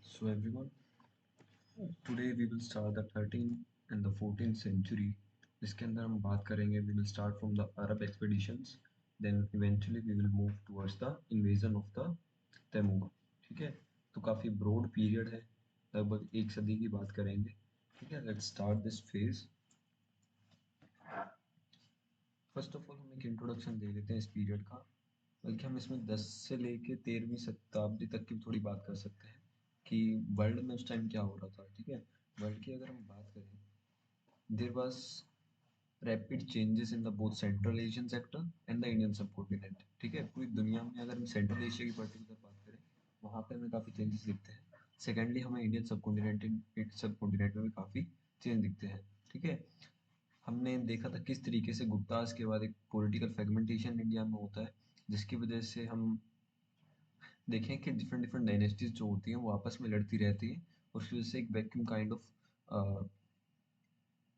So everyone, today we will start the 13th and the 14th century. इसके अंदर हम बात करेंगे. We will start from the Arab expeditions, then eventually we will move towards the invasion of the Taimur. ठीक है, तो काफ़ी broad period है, लगभग एक सदी की बात करेंगे. ठीक है, let's start this phase. First of all हम एक इंट्रोडक्शन दे देते हैं इस पीरियड का, बल्कि हम इसमें 10 से लेके 13वीं शताब्दी तक की थोड़ी बात कर सकते हैं कि वर्ल्ड में उस टाइम क्या हो रहा था. ठीक है, वर्ल्ड की अगर हम बात करें, there was rapid changes in the both central Asian sector and the Indian subcontinent. ठीक है, पूरी दुनिया में अगर हम सेंट्रल एशिया की पर्टिकुलर बात करें, वहाँ पे हमें काफ़ी चेंजेस दिखते हैं. सेकेंडली हमें इंडियन सबकॉन्टिनेंट में भी काफ़ी चेंज दिखते हैं. ठीक है, हमने देखा था किस तरीके से गुप्ताज के बाद एक पॉलिटिकल फ्रेगमेंटेशन इंडिया में होता है, जिसकी वजह से हम देखें कि डिफरेंट डिफरेंट डायनेस्टीज जो होती हैं वो आपस में लड़ती रहती हैं, और उसकी वजह से एक वैक्यूम काइंड ऑफ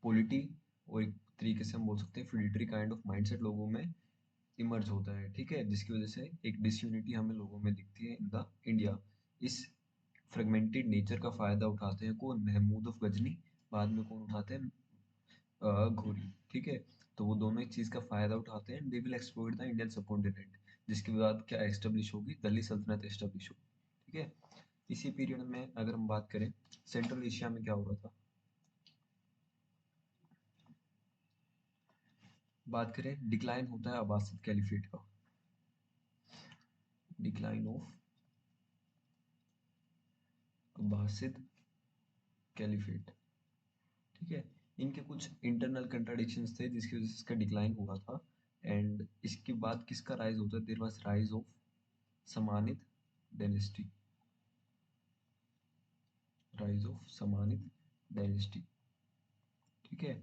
पॉलिटी और एक तरीके से हम बोल सकते हैं फ्यूडिटरी काइंड ऑफ माइंडसेट लोगों में इमर्ज होता है. ठीक है, जिसकी वजह से एक डिसयूनिटी हमें लोगों में दिखती है इन द इंडिया. इस फ्रेगमेंटेड नेचर का फायदा उठाते हैं कौन? महमूद ऑफ गजनी. बाद में कौन उठाते हैं? घोरी. ठीक है, तो वो दोनों एक चीज का फायदा उठाते हैं. They will exploit the Indian subcontinent, जिसके बाद क्या एस्टेब्लिश होगी? दिल्ली सल्तनत एस्टेब्लिश होगी. ठीक है, इसी पीरियड में अगर हम बात करें, सेंट्रल एशिया में क्या हो रहा था, बात करें, डिक्लाइन होता है अब्बासिद कैलिफेट का. Decline of Abbasid caliphate. ठीक है, इनके कुछ इंटरनल कंट्राडिक्शंस थे जिसकी वजह से इसका डिक्लाइन हुआ था. एंड इसके बाद किसका राइज होता है? There was rise of Samanid dynasty. Rise of Samanid dynasty. ठीक है,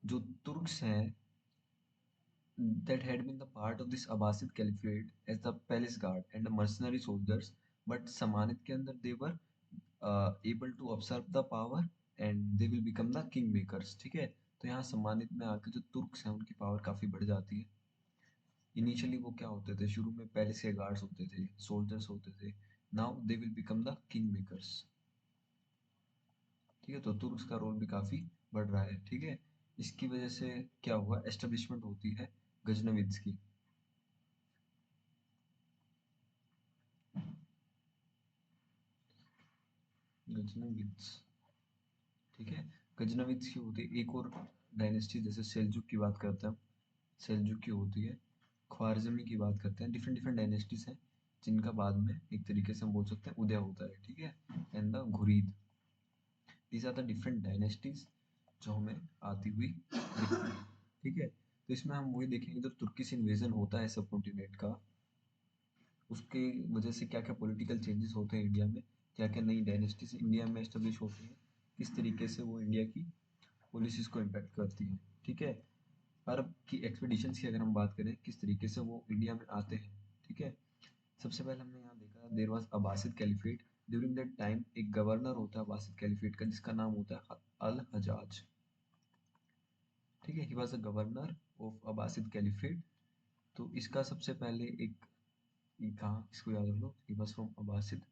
जो तुर्क्स हैं, that had been the part of this Abbasid Caliphate as the palace guard and the mercenary soldiers, but Samanid के अंदर they were able to absorb the power and they will become the king makers. ठीक है, तो यहाँ सम्मानित में आके जो तुर्क्स हैं उनकी पावर काफी बढ़ जाती है. इनिशियली वो क्या होते थे? शुरू में पैलेस के गार्ड्स होते थे, सोल्जर्स होते थे. Now they will become the king makers. ठीक है, तो तुर्क्स का रोल भी काफी बढ़ रहा है. ठीक है, इसकी वजह से क्या हुआ? एस्टेब्लिशमेंट होती है गजनविद्स की. गजनविद्स. ठीक है, गजनविद्स की होती है. एक और डायनेस्टी जैसे सेल्जुक की बात करते हैं, सेल्जुक की होती है. ख्वारज़मी की बात करते हैं. डिफरेंट डिफरेंट डायनेस्टीज हैं जिनका बाद में एक तरीके से हम बोल सकते हैं उदय होता है. ठीक है, and the Ghurid. These are the different dynasties जो हमें आती हुई दिखती है. ठीक है, तो इसमें हम वही देखेंगे जो तुर्किश इन्वेजन होता है सब कॉन्टिनेंट का, उसके वजह से क्या क्या पॉलिटिकल चेंजेस होते हैं इंडिया में, क्या क्या नई डायनेस्टीज इंडिया में एस्टेब्लिश होती हैं, किस तरीके से वो इंडिया की पॉलिसीज को इम्पैक्ट करती हैं. ठीक है, अरब की एक्सपीडिशंस की अगर हम बात करें, किस तरीके से वो इंडिया में आते हैं. ठीक है, सबसे पहले हमने यहाँ देखा there was Abbasid caliphate. During that time एक गवर्नर होता है अब्बासिद कैलिफेट का, जिसका नाम होता है अल हजाज. ठीक है, he was a governor of Abbasid caliphate. तो इसका सबसे पहले एक, ये कहाँ, इसको याद रख लो, he was from Abbasid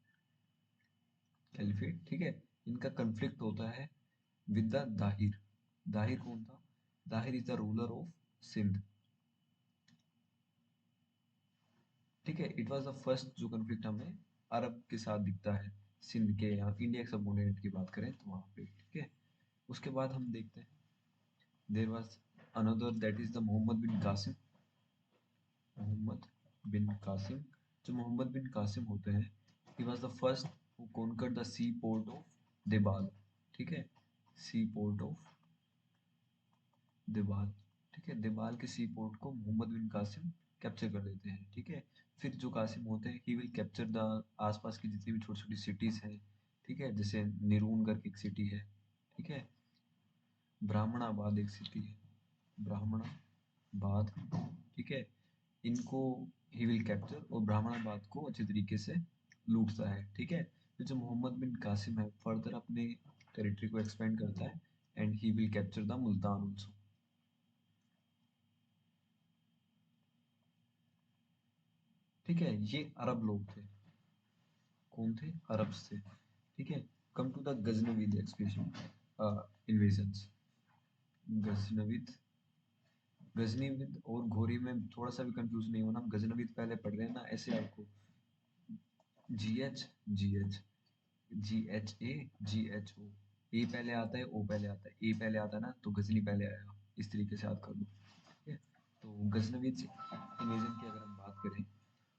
caliphate. ठीक है, इनका कन्फ्लिक्ट होता है विद द दाहिर. दाहिर कौन था? Dahir is the ruler of Sindh. ठीक है, इट वाज द फर्स्ट जो कन्फ्लिक्ट हमें अरब के साथ दिखता है सिंध के, यहाँ इंडिया के सबकॉन्टिनेंट की बात करें तो वहाँ पे. ठीक है, उसके बाद हम देखते हैं there was another, that is the Mohammad bin Qasim. Muhammad bin Qasim. जो मोहम्मद बिन कासिम होते हैं, he was the first who conquered the sea port of Debal. ठीक है, सी पोर्ट ऑफ देबाल. ठीक है, देबाल के सी पोर्ट को मोहम्मद बिन कासिम कैप्चर कर लेते हैं. ठीक है, फिर जो कासिम होते हैं, ही विल कैप्चर द आसपास की जितनी भी छोटी छोटी सिटीज हैं. ठीक है, जैसे निरून करके एक सिटी है. ठीक है, ब्राह्मणाबाद एक सिटी है, ब्राह्मणाबाद. ठीक है, इनको ही विल कैप्चर और ब्राह्मणाबाद को अच्छे तरीके से लूटता है. ठीक है, फिर जो मोहम्मद बिन कासिम है, फर्दर अपने टेरिटरी को एक्सपेंड करता है and he will capture the Multan also. ठीक है, ये अरब लोग थे. कौन थे? अरब्स थे. ठीक है, कम to the Ghaznavid एक्सपेशन invasions. Ghaznavid, गजनीविद और घोरी में थोड़ा सा भी कंफ्यूज नहीं होना, हम गजनविद पहले पढ़ रहे हैं ना, ऐसे आपको G H, G H, G H A, G H O, A पहले आता है, ओ पहले आता है, ए पहले आता है ना, तो गजनी पहले आएगा, इस तरीके से याद कर लो। ठीक है, तो गजनविद इन्वेजन की अगर हम बात करें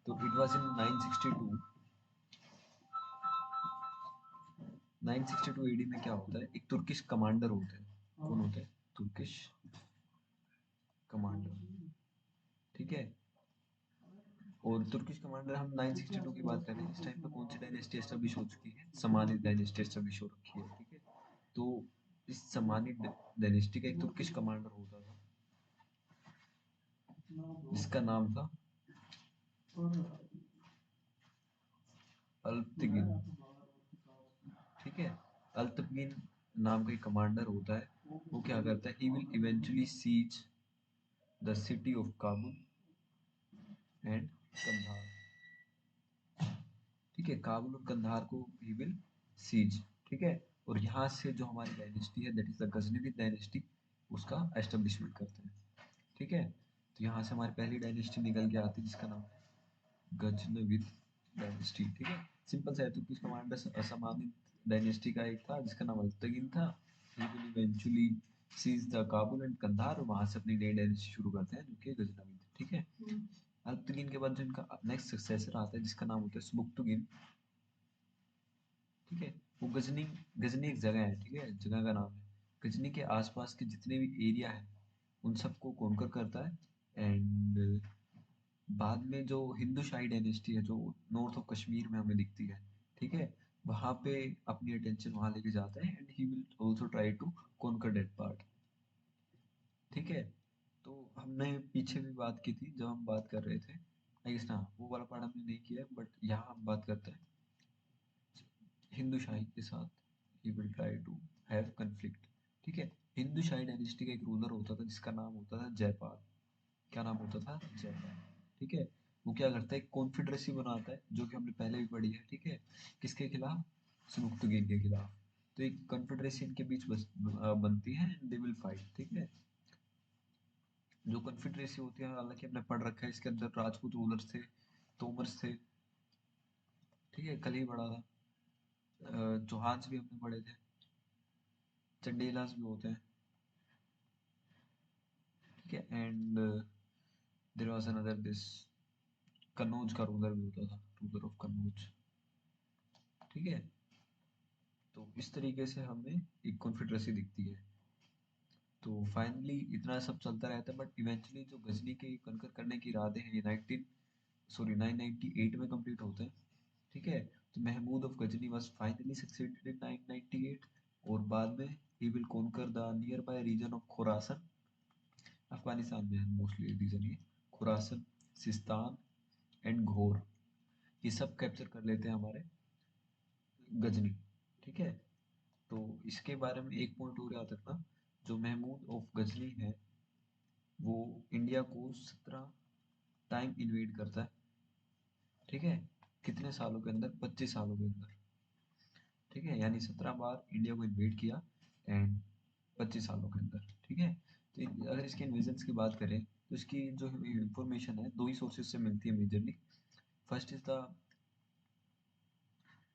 तो इट वाज इन 962। 962 एडी में क्या होता है, एक तुर्किश कमांडर होता है। कौन होता है? Turkish commander. ठीक है, और तुर्किश कमांडर, हम 962 की बात कर रहे हैं, इस टाइम पे कौन सी डायनेस्टी एस्टेब्लिश हो चुकी है? समानिद डायनेस्टी एस्टेब्लिश हो रखी है। ठीक है, तो इस समानिद डायनेस्टी का एक तुर्किश कमांडर होता था जिसका नाम था अल्पतिगिन। ठीक है, अल्पतिगिन नाम का एक कमांडर होता है, वो क्या करता है, he will eventually seize the city of Kabul and Kandahar. ठीक है, काबुल और कंधार को ही विल सीज। ठीक है, और यहाँ से जो हमारी डायनेस्टी है, that is the Ghaznavid dynasty, उसका एस्टेब्लिशमेंट करते हैं। ठीक है, तो यहाँ से हमारी पहली डायनेस्टी निकल के आती है जिसका नाम है गजनविद डायनेस्टी। ठीक है, सिंपल सा है, तुर्किश कमांडर असामानिद डायनेस्टी का एक था जिसका नाम अल्पतगिन था। He will eventually seize the Kabul and Kandahar, और वहां से अपनी नई डायनेस्टी शुरू करते हैं जो कि गजनविद। ठीक है, अल्पतगिन के बाद जो इनका नेक्स्ट सक्सेसर आता है जिसका नाम होता है सुबुक्तुगिन। ठीक है, वो गजनी, गजनी एक जगह है, ठीक है, जगह का नाम है। गजनी के आसपास के जितने भी एरिया है उन सबको कॉन्कर करता है। एंड बाद में जो हिंदू शाही डायनेस्टी है जो नॉर्थ ऑफ कश्मीर में हमें दिखती है, ठीक है, वहां पे अपनी अटेंशन वहां लेके जाता है, and he will also try to conquer that part. ठीक है, तो हमने पीछे भी बात की थी जब हम बात कर रहे थे, आई गेस ना, वो वाला पार्ट हमने नहीं किया, बट यहाँ हम बात करते हैं हिंदू शाही के साथ, he will try to have conflict. ठीक है, हिंदू शाही डायनेस्टी का एक रूलर होता था जिसका नाम होता था जयपाल। क्या नाम होता था? जयपाल। ठीक है, वो क्या करता है, कॉन्फेडरेसी बनाता है जो कि हमने पहले भी पढ़ी है। ठीक है, किसके खिलाफ? सुनुक्तगीन के खिलाफ। तो एक कॉन्फेडरेसी इनके बीच बनती है, एंड दे विल फाइट। ठीक है, जो कॉन्फेडरेसी होती है, हालांकि हमने पढ़ रखा है, इसके अंदर राजपूत रूलर्स थे, तोमर्स थे। ठीक है, कल ही पढ़ा था। चौहान्स भी हमने पढ़े थे, चंडेलास भी होते हैं। ठीक है, and there was another this, Kannauj का रूलर भी होता था, रूलर ऑफ कन्नौज। ठीक है, तो इस तरीके से हमें एक कॉन्फेडरेसी दिखती है। तो फाइनली इतना सब चलता रहता है, बट इवेंचुअली जो गजनी के कनकर करने की इरादे हैं ये 998 में कंप्लीट होते हैं। ठीक है, तो Mahmud of Ghazni was finally succeeded in 998, और बाद में he will conquer the nearby region of Khurasan. Afghanistan में है मोस्टली रीजन ये, खुरासन, सिस्तान एंड घोर, ये सब कैप्चर कर लेते हैं हमारे गजनी। ठीक है, तो इसके बारे में एक पॉइंट और याद रखना, जो महमूद ऑफ गजनी है वो इंडिया को 17 टाइम इन्वेड करता है। ठीक है, कितने सालों के अंदर? 25 सालों के अंदर। ठीक है, यानी 17 बार इंडिया को इन्वेड किया, एंड 25 सालों के अंदर। ठीक है, तो अगर इसके इन्वेजन्स की बात करें तो इसकी जो इंफॉर्मेशन है दो ही सोर्सेज से मिलती है मेजरली। फर्स्ट इज द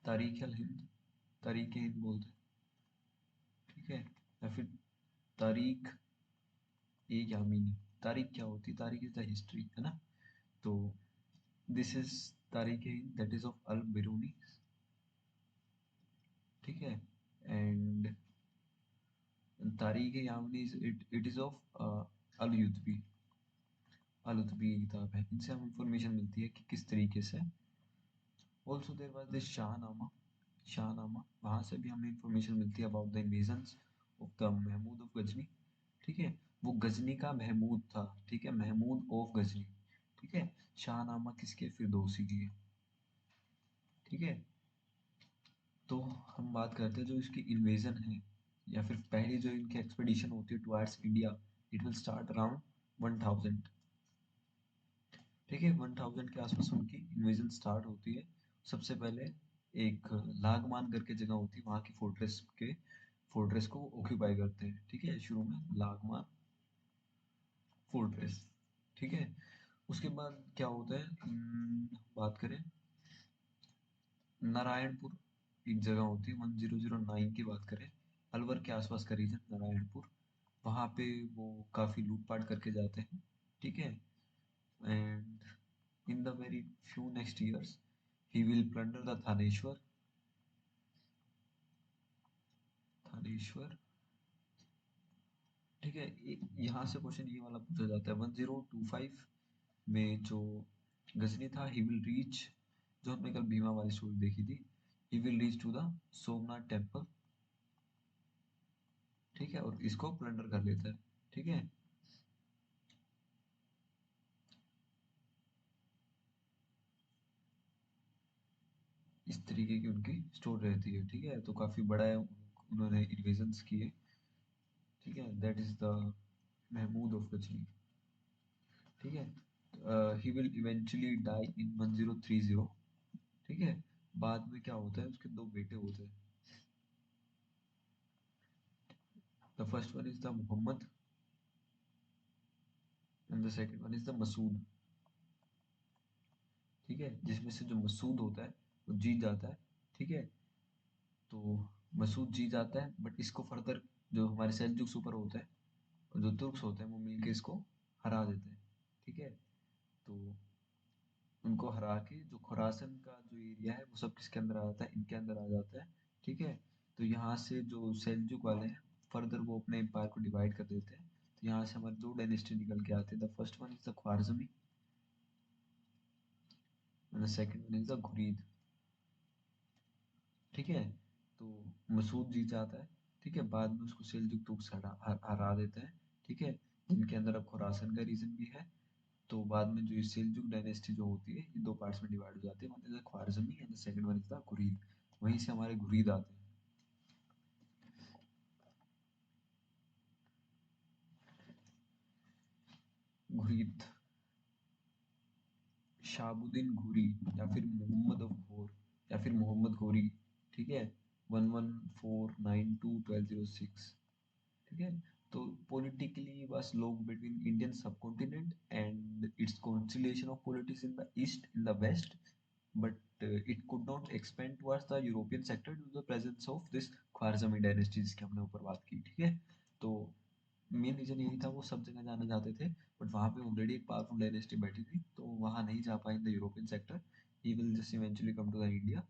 तारीख अल हिंद, तारीख हिंद बोलते हैं। ठीक है, या फिर तारीख ए यामीनी। तारीख क्या होती है? तारीख इज द हिस्ट्री, है ना। तो दिस इज तारीख हिंद, दैट इज ऑफ अल बिरूनी। ठीक है, एंड तारीख यामिनी इट इज ऑफ अल युत्बी। अल युत्बी की किताब है, इनसे हमें इंफॉर्मेशन मिलती है कि किस तरीके से। Also there was this Shahnama, Shahnama, वहाँ से भी हमें इंफॉर्मेशन मिलती है about the invasions of the Mahmud of Ghazni. ठीक है, वो गजनी का महमूद था। ठीक है, महमूद ऑफ गजनी। ठीक है, शाहनामा किसके? फिरदौसी की। ठीक है, तो हम बात करते हैं जो इसकी इन्वेजन है, या फिर पहली जो इनकी एक्सपेडिशन होती है towards India, it will start around 1000। ठीक है, 1000 के आसपास उनकी इन्वेजन स्टार्ट होती है। सबसे पहले एक लागमान करके जगह होती है, वहाँ की फोर्ट्रेस को ऑक्यूपाई करते हैं। ठीक है, शुरू में लागमान फोर्ट्रेस। ठीक है, उसके बाद क्या होता है, बात करें नारायणपुर, एक जगह होती है 1009 की बात करें, अलवर के आसपास का रीजन नारायणपुर, वहाँ पे वो काफी लूटपाट करके जाते हैं। ठीक है, and in the very few next years he will plunder the Thaneshwar. ठीक है, यहाँ से क्वेश्चन ये वाला पूछा जाता है 1025 में जो गजनी था, ही विल रीच, जो हमने कल भीमा वाली स्टोरी देखी थी, he will reach to the Somnath temple. ठीक है, और इसको प्लंडर कर लेता है। ठीक है, इस तरीके की उनकी स्टोरी रहती है। ठीक है, तो काफी बड़ा है, उन्होंने इन्वेजन्स किए। ठीक है, that is the Mahmud of Ghazni. ठीक है, he will eventually die in 1030। ठीक है, बाद में क्या होता है, उसके दो बेटे होते हैं। The first one is the Mohammad and the second one is the Masud. ठीक है, जिसमें से जो मसूद होता है वो जीत जाता है। ठीक है, तो मसूद जीत जाता है, बट इसको फर्दर जो हमारे सेल्जुक सुपर होता है और जो तुर्क्स होते हैं वो मिलके इसको हरा देते हैं। ठीक है, तो उनको हरा के जो खुरासन का जो एरिया है वो सब किसके अंदर आ जाता है, इनके अंदर आ जाता है। ठीक है, तो यहाँ से जो सेल्जुक वाले हैं फर्दर वो अपने एम्पायर को डिवाइड कर देते हैं। तो यहाँ से हमारे दो डायनेस्टी निकल के आते हैं, the first one is the Khwarazmi and the second one is the Ghurid. ठीक है, तो मसूद जीत जाता है। ठीक है, बाद में उसको सेल्जुक तुर्क हरा देते हैं। ठीक है, जिनके अंदर अब खुरासन का रीजन भी है। तो बाद में जो ये सेल्जुक डायनेस्टी जो होती है ये दो पार्ट्स में डिवाइड हो जाती है, one is the Khwarazmi and the second one is the Ghurid. वहीं से हमारे घुरीद आते हैं। घुरीद, शाहबुद्दीन घुरी, या फिर मोहम्मद ऑफ घोर, या फिर मोहम्मद घोरी। ठीक है, 1149 to 1206। ठीक है, तो politically was locked between Indian subcontinent and its conciliation of politics in the east, in the west, but it could not expand towards the European sector due to the presence of this Khwarizmi dynasty जिसकी हमने ऊपर बात की। ठीक है, तो main reason यही था, वो सब जगह जाना चाहते थे, बट वहाँ पे ऑलरेडी एक पावरफुल डायनेस्टी बैठी थी, तो वहाँ नहीं जा पाए in the European sector. He will just eventually come to the India,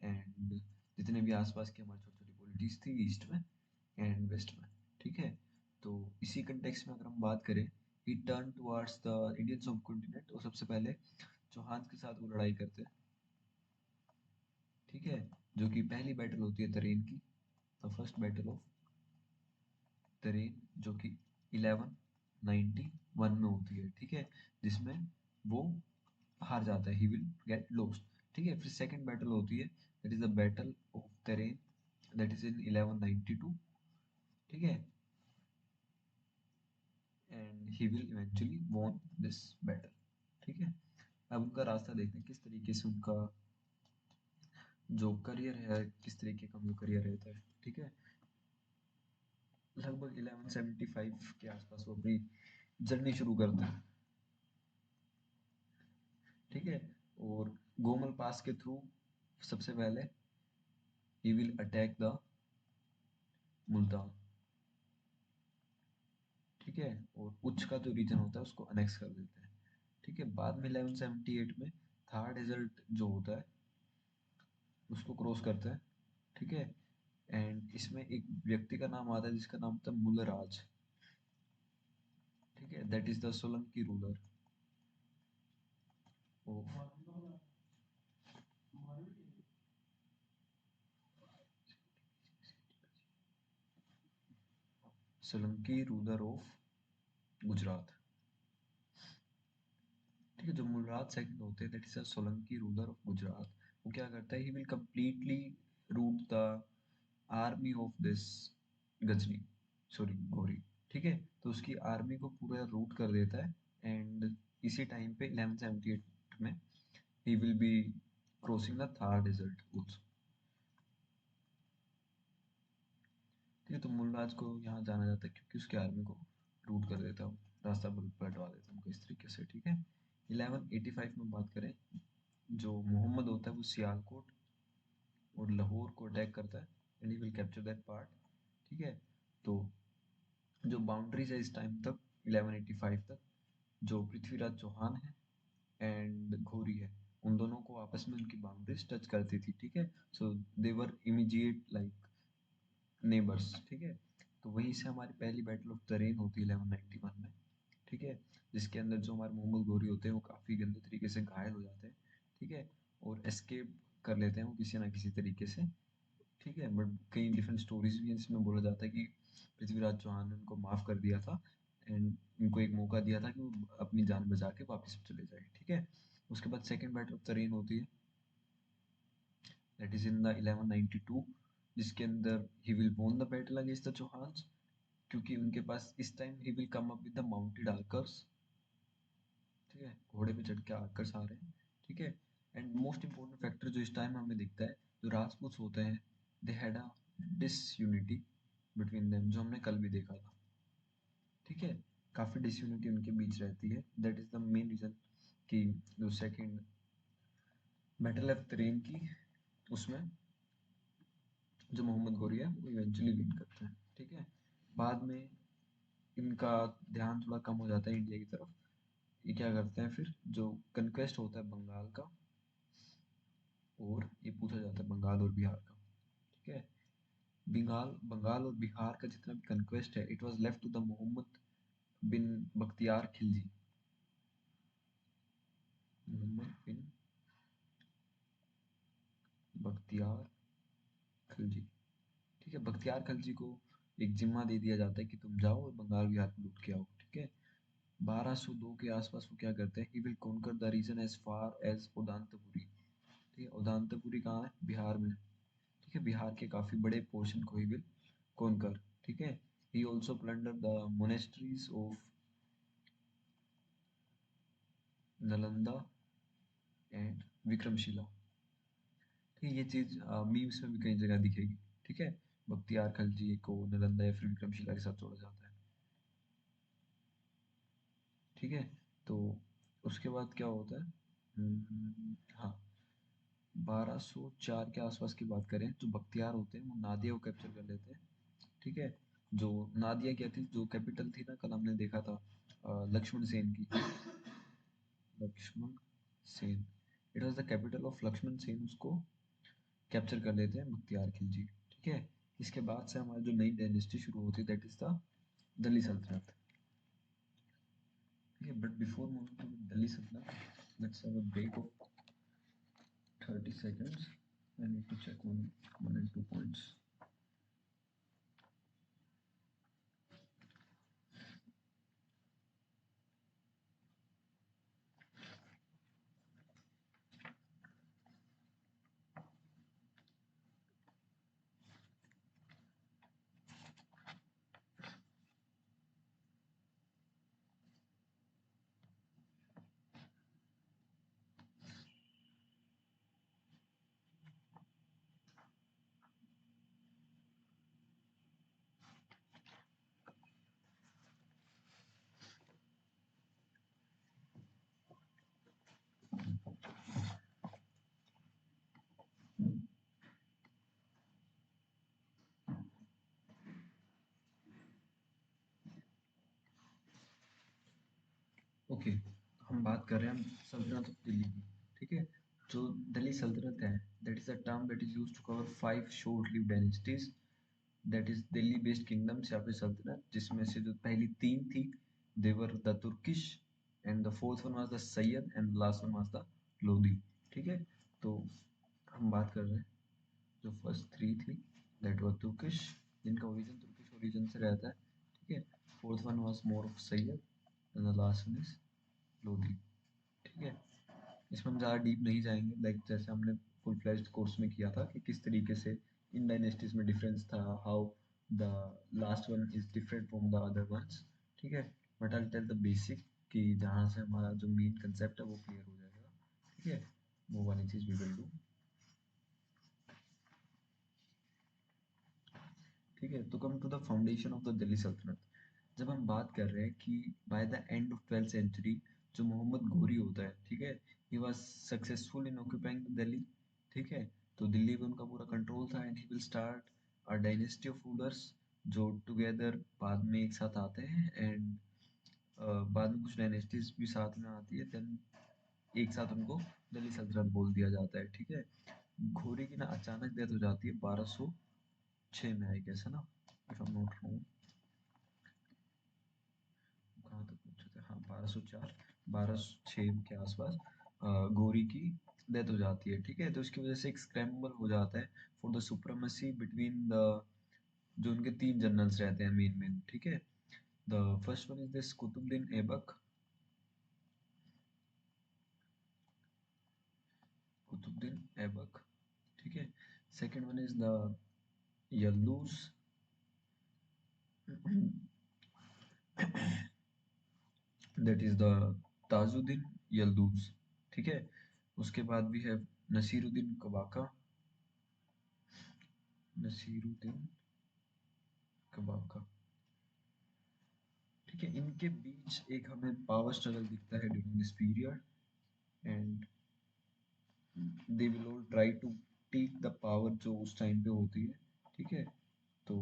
and जितने भी आसपास की हमारी छोटी छोटी पॉलिटीज थी ईस्ट में एंड वेस्ट में। ठीक है, तो इसी कंटेक्स्ट में अगर हम बात करें, ही टर्न टुवर्ड्स द इंडियन सब कॉन्टिनेंट, और सबसे पहले चौहान के साथ वो लड़ाई करते हैं। ठीक है, जो कि पहली बैटल होती है तरेन की, द फर्स्ट बैटल ऑफ तरेन, जो कि 1191 में होती है। ठीक है, जिसमें वो हार जाता है, ही विल गेट लॉस्ट। ठीक है, फिर सेकंड बैटल होती है, that is the battle of तरेन, दैट इज इन 1192। ठीक है, and he will eventually von this battle. ठीक है, अब उनका रास्ता देखते हैं, किस तरीके से उनका जो करियर है, किस तरीके का उनका करियर रहता है। ठीक है, लगभग 1175 के आसपास वो अपनी जर्नी शुरू करते हैं। ठीक है, और गोमल पास के थ्रू सबसे पहले he will attack the Multan. ठीक है, और उच्च का जो रीजन होता है उसको अनेक्स कर देते हैं। ठीक है, बाद में 1178 में थार डेजर्ट जो होता है उसको क्रॉस करते हैं। ठीक है, एंड इसमें एक व्यक्ति का नाम आता है जिसका नाम था मुलराज। ठीक है, that is the Solanki ruler of Solanki ruler of Gujarat. ठीक है, जो मुलराज सेकंड होते हैं, that is the Solanki ruler of Gujarat. वो क्या करता है, he will completely rout the army of this Ghazni, sorry Ghori. ठीक है, तो उसकी आर्मी को पूरा रूट कर देता है, एंड इसी टाइम पे 1178 में he will be crossing the Thar desert also. ठीक है, तो मुलराज को यहाँ जाना जाता है क्योंकि उसकी आर्मी को रूट कर देता है, रास्ता पलटवा देता है उनको इस तरीके से। ठीक है, 1185 में बात करें, जो मोहम्मद होता है वो सियालकोट और लाहौर को अटैक करता है and he will capture that part. ठीक है, तो जो बाउंड्रीज है इस टाइम तक 1185 तक, जो पृथ्वीराज चौहान है एंड घोरी है, उन दोनों को आपस में उनकी बाउंड्रीज टच करती थी। ठीक है, सो दे वर इमीडिएट लाइक नेबर्स। ठीक है, तो वहीं से हमारी पहली बैटल ऑफ तरेन होती है 1191 में। ठीक है, जिसके अंदर जो हमारे मोहम्मद गोरी होते हैं वो काफ़ी गंदे तरीके से घायल हो जाते हैं। ठीक है, और एस्केप कर लेते हैं वो किसी ना किसी तरीके से। ठीक है, बट कई डिफरेंट स्टोरीज भी हैं जिसमें बोला जाता है कि पृथ्वीराज चौहान ने उनको माफ़ कर दिया था एंड उनको एक मौका दिया था कि वो अपनी जान बचा के वापस चले जाए। ठीक है, उसके बाद सेकेंड बैटल ऑफ तरेन होती है, दैट इज इन द 1192, जिसके अंदर he will won the battle against the Chauhans, क्योंकि उनके पास इस time he will come up with the mounted archers. ठीक है, घोड़े पे चढ़ के आर्कर्स आ रहे हैं। ठीक है, एंड मोस्ट इंपॉर्टेंट फैक्टर जो इस टाइम हमें दिखता है, जो राजपूत होते हैं, they had a disunity between them, जो हमने कल भी देखा था। ठीक है, काफ़ी डिसयूनिटी उनके बीच रहती है, that is the main reason कि जो सेकेंड बैटल ऑफ तरेन की, उसमें जो मोहम्मद गौरी है वो इवेंचुअली विन करते हैं। ठीक है, बाद में इनका ध्यान थोड़ा कम हो जाता है इंडिया की तरफ। ये क्या करते हैं फिर, जो कन्क्वेस्ट होता है बंगाल का, और ये पूछा जाता है बंगाल और बिहार का। ठीक है, बंगाल बंगाल और बिहार का जितना भी कन्क्वेस्ट है, it was left to the Mohammad bin Bakhtiyar Khilji. Mohammad bin Bakhtiyar Khilji. ठीक है, बख्तियार खिलजी को एक जिम्मा दे दिया जाता है कि तुम जाओ और बंगाल बिहार को लूट के आओ। ठीक है, 1202 के आसपास वो क्या करते हैं, he will conquer the region as far as Udantapuri. ठीक है, उदांतपुरी कहाँ है, बिहार में। ठीक है, बिहार के काफी बड़े पोर्शन को ही विल कॉन्कर। ठीक है, he also plunder the monasteries of Nalanda and Vikramshila. ठीक है, ये चीज मीम्स में भी कई जगह दिखेगी। ठीक है, बख्तियार खलजी को नालंदा या फिर विक्रमशिला के साथ जोड़ा जाता है। ठीक है, तो उसके बाद क्या होता है, हाँ, 1204 के आसपास की बात करें, जो बख्तियार होते हैं वो नादिया को कैप्चर कर लेते हैं। ठीक है, जो नादिया क्या थी, जो कैपिटल थी ना, कल हमने देखा था लक्ष्मण सेन की, Lakshman Sen, it was the capital of Lakshman Sen, उसको कैप्चर कर लेते हैं बख्तियार खिलजी। ठीक है, इसके बाद से हमारी जो नई डायनेस्टी शुरू होती है, that is the Delhi Sultanate. ठीक है, but before moving to Delhi Sultanate, let's have a break of 30 seconds. I need to check one and 2 points. Okay, हम बात कर रहे हैं सल्तनत ऑफ दिल्ली की। ठीक है, जो दिल्ली सल्तनत है, that is a term that is used to cover 5 short lived dynasties, that is Delhi based kingdoms या फिर सल्तनत, जिसमें से जो पहली 3 थी, they were the Turkish, and the fourth one was the Sayyid, and the last one was the Lodhi. ठीक है, तो हम बात कर रहे हैं जो फर्स्ट 3 थी, दैट वर तुर्किश, जिनका ओरिजिन तुर्किश ओरिजिन से रहता है। ठीक है, fourth one was more of Syed, and the last one is Lodhi. ठीक है, इसमें हम ज़्यादा डीप नहीं जाएंगे, लाइक जैसे हमने फुल फ्लेज्ड कोर्स में किया था कि किस तरीके से इन डायनेस्टीज में डिफरेंस था, how the last one is different from the other ones. ठीक है, but I tell the basic, कि जहाँ से हमारा जो मेन कंसेप्ट है वो क्लियर हो जाएगा। ठीक है, वो वाली चीज़ वी विल डू। ठीक है। तो come to the foundation of the Delhi sultanate. जब हम बात कर रहे हैं कि by the end of 12th century जो मोहम्मद घोरी होता है, ठीक है, he was successful in occupying Delhi, ठीक है। तो दिल्ली पे उनका पूरा कंट्रोल था and he will start a dynasty of rulers जो टुगेदर बाद में एक साथ आते हैं एंड बाद में कुछ डायनेस्टीज भी साथ में आती है, देन एक साथ उनको दिल्ली सल्तनत बोल दिया जाता है, ठीक है। घोरी की ना अचानक डेथ हो जाती है 1206 में, आई गेस, है ना, if I am not wrong. कहाँ तक पूछे थे, हाँ 1204 1206 के आसपास गौरी की डेथ हो जाती है, ठीक है। तो इसकी वजह से एक स्क्रैम्बल हो जाता है for the supremacy between the जो उनके तीन जनरल्स रहते हैं मेन मेन, ठीक है। The first one is this Qutbuddin Aibak, Qutbuddin Aibak, ठीक है। Second one is the Yalduz, that is the Tajuddin Yalduz, ठीक है। उसके बाद भी है नसीरुद्दीन कबाका, नसीरुद्दीन कबाका, ठीक है। इनके बीच एक हमें पावर स्ट्रगल दिखता है during this period and they will all try to take the power जो उस टाइम पे होती है, ठीक है। तो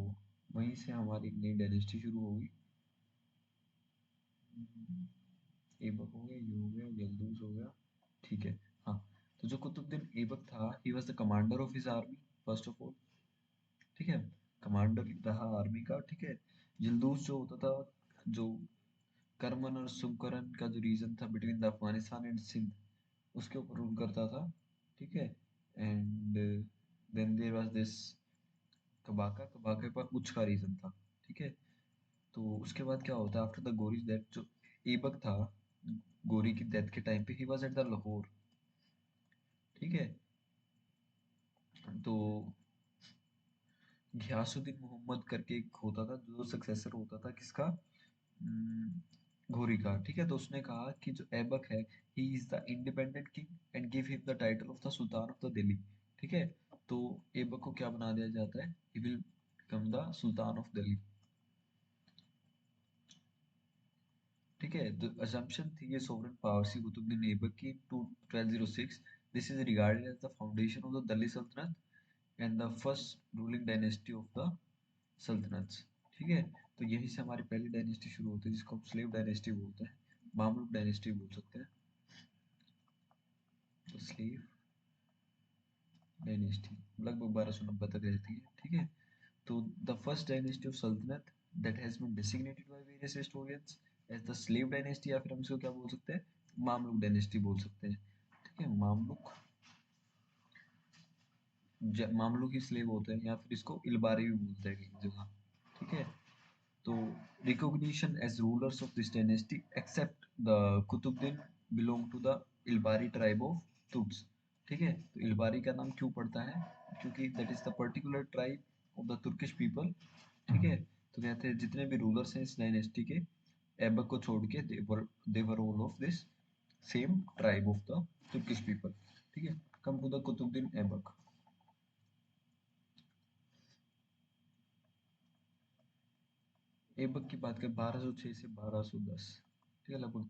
वहीं से हमारी एक नई डायनेस्टी शुरू होगी। ऐबक हो गया, ये हो गया, यल्दूज हो गया, ठीक है। हाँ, तो जो कुतुबुद्दीन ऐबक था, ही was the commander of his army first of all, ठीक है। कमांडर रहा आर्मी का, ठीक है। यल्दूज जो होता था, जो करमन और सुकरन का जो रीजन था between the Afghanistan and Sindh, उसके ऊपर रूल करता था, ठीक है। And then there was this Qabacha, Qabacha पर उच्च का रीजन था, ठीक है। तो उसके बाद क्या होता है, आफ्टर द गोरीज डेथ जो ऐबक था, गोरी की डेथ के टाइम पे he was at the Lahore, ठीक है। तो घियासुद्दीन मोहम्मद करके एक होता था जो सक्सेसर होता था किसका, घोरी का, ठीक है। तो उसने कहा कि जो ऐबक है, he is the independent king and give him the title of the sultan of the Delhi, ठीक है। तो ऐबक को क्या बना दिया जाता है, he will become the sultan of Delhi, ठीक है। द assumption थी ये sovereign powers की कुतुबुद्दीन ऐबक की to 1206। This is regarded as the foundation of the Delhi Sultanate and the first ruling dynasty of the Sultanate, ठीक है। तो यहीं से हमारी पहली डायनेस्टी शुरू होती है जिसको हम स्लेव डायनेस्टी बोलते हैं, मामलुक डायनेस्टी बोल सकते हैं। तो स्लेव डायनेस्टी लगभग 1290 तक रहती है, ठीक है। तो the first dynasty of sultanate that has been designated by various historians as the slave dynasty, या फिर हम इसको क्या बोल सकते हैं, मामलुक डायनेस्टी बोल सकते हैं, ठीक है। मामलुक, मामलुक ही स्लेव होते हैं, या फिर इसको इलबारी भी बोलते हैं कई जगह, ठीक है। तो recognition as rulers of this dynasty except the Qutbuddin belong to the Ilbari tribe of Turks, ठीक है। तो इलबारी का नाम क्यों पड़ता है, क्योंकि that is the particular tribe of the Turkish people, ठीक है। तो कहते हैं जितने भी रूलर्स हैं इस डायनेस्टी के, ऐबक को छोड़ के they were all of this same tribe of the Turkish people, ठीक है। come to the Qutubuddin Aibak. Aibak की बात करें 1206 से 1210, ठीक है, लगभग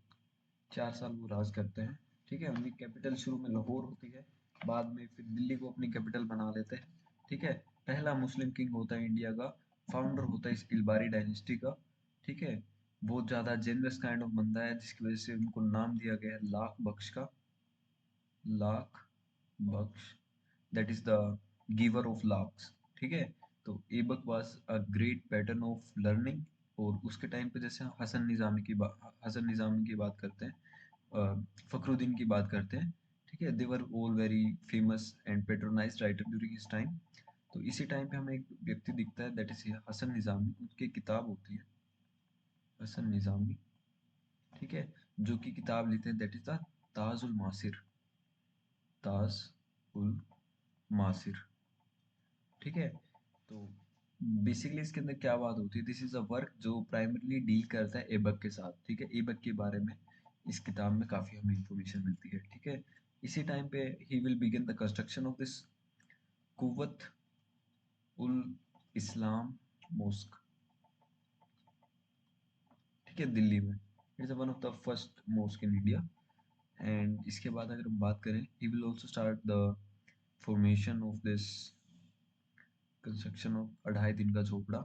4 साल वो राज करते हैं, ठीक है। उनकी कैपिटल शुरू में लाहौर होती है, बाद में फिर दिल्ली को अपनी कैपिटल बना लेते हैं, ठीक है। पहला मुस्लिम किंग होता है इंडिया का, फाउंडर होता है इस इलबारी डायनेस्टी का, ठीक है। बहुत ज़्यादा जेनरस काइंड ऑफ बंदा है जिसकी वजह से उनको नाम दिया गया है लाख बख्श का, Lakh Bakhsh, that is the giver of lakhs, ठीक है। तो Aibak was a great patron of learning. और उसके टाइम पे जैसे हसन निजामी की बात करते हैं, फखरुद्दीन की बात करते हैं, ठीक है, they were all very famous and patronized writer during his time. तो इसी टाइम पे हमें एक व्यक्ति दिखता है दैट इज हसन निजामी, उनकी किताब होती है हसन निजामी, ठीक है, जो कि किताब लिखते हैं that is the Tajul Maasir, Taj ul Maasir, ठीक है। तो बेसिकली इसके अंदर क्या बात होती है, दिस इज अ वर्क जो प्राइमरली डील करता है ऐबक के साथ, ठीक है। ऐबक के बारे में इस किताब में काफी हमें इंफॉर्मेशन मिलती है, ठीक है। इसी टाइम पे he will begin the construction of this Quwwat ul Islam mosque, ठीक है, दिल्ली में। It's one of the first mosque in India. And इसके बाद अगर हम बात करें, he will also start the formation of this construction of 2.5 Din ka Jhopra.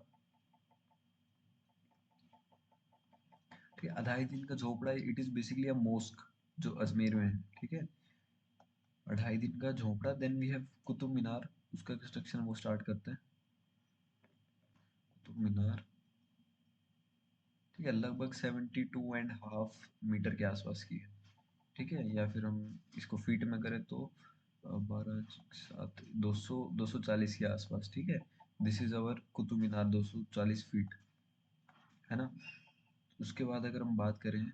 ठीक है, 2.5 Din ka Jhopra, it is basically a mosque जो अजमेर में है, ठीक है। 2.5 Din ka Jhopra. Then we have Qutub Minar, उसका कंस्ट्रक्शन वो स्टार्ट करते हैं। कुतुब मीनार, ठीक है, लगभग 72.5 मीटर के आसपास की है, ठीक है। या फिर हम इसको फीट में करें तो 240 के आसपास, ठीक है। This is our Qutub Minar, 240 feet, है ना। उसके बाद अगर हम बात करें,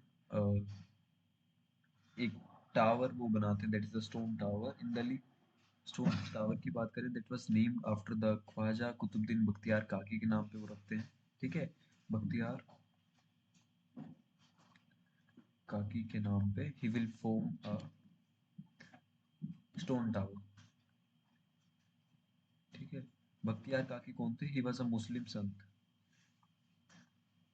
एक टावर वो बनाते हैं, that is the stone tower in Delhi. Stone tower की बात करें, that was named after the Khwaja Qutbuddin Bakhtiyar Kaki के नाम पे वो रखते हैं, ठीक है। बख्तियार काकी के नाम पे he will form a stone tower, ठीक है। बख्तियार काकी कौन थे? ही वाज अ मुस्लिम संत,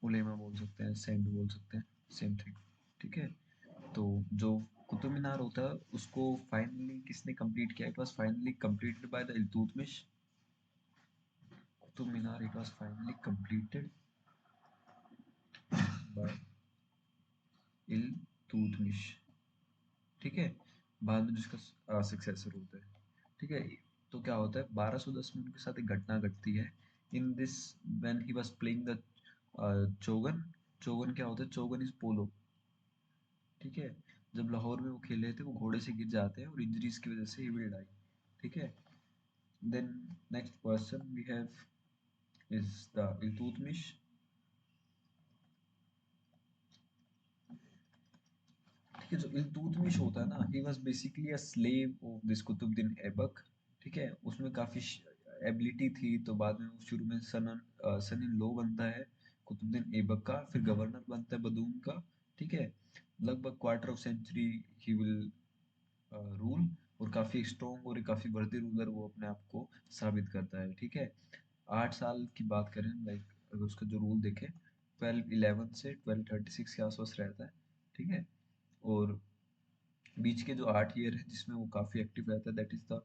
उलेमा बोल सकते हैं, सेंट बोल सकते हैं, सेम थिंग, ठीक है। तो जो कुतुब मीनार होता है उसको फाइनली किसने कंप्लीट किया? It was finally completed by the Iltutmish. Qutub Minar it was finally completed by Iltutmish, ठीक है। बाद में जिसका सक्सेसर होता है, ठीक है। तो क्या होता है, 1210 में उनके साथ एक घटना घटती है। In this when he was playing the chaugan. चोगन क्या होता है? चोगन इज पोलो, ठीक है। जब लाहौर में वो खेल रहे थे, वो घोड़े से गिर जाते हैं और इंजरीज की वजह से ही विल डाई, ठीक है। Then next person we have is the Iltutmish. ठीक है, जो इल्तुतमिश होता है ना, he was basically a slave of this Qutbuddin Aibak, ठीक है। उसमें काफी एबिलिटी थी, तो बाद में वो शुरू में सन इन लॉ बनता है कुतुबुद्दीन ऐबक का, फिर गवर्नर बनता है बदून का, ठीक है। लगभग quarter of century he will rule, और काफी स्ट्रॉन्ग और काफी वर्दी रूलर वो अपने आप को साबित करता है, ठीक है। 8 साल की बात करें, लाइक अगर उसका जो रूल देखें, 1211 से 1236 के आसपास रहता है, ठीक है। और बीच के जो 8 ईयर है जिसमें वो काफी एक्टिव रहता है, दैट इज द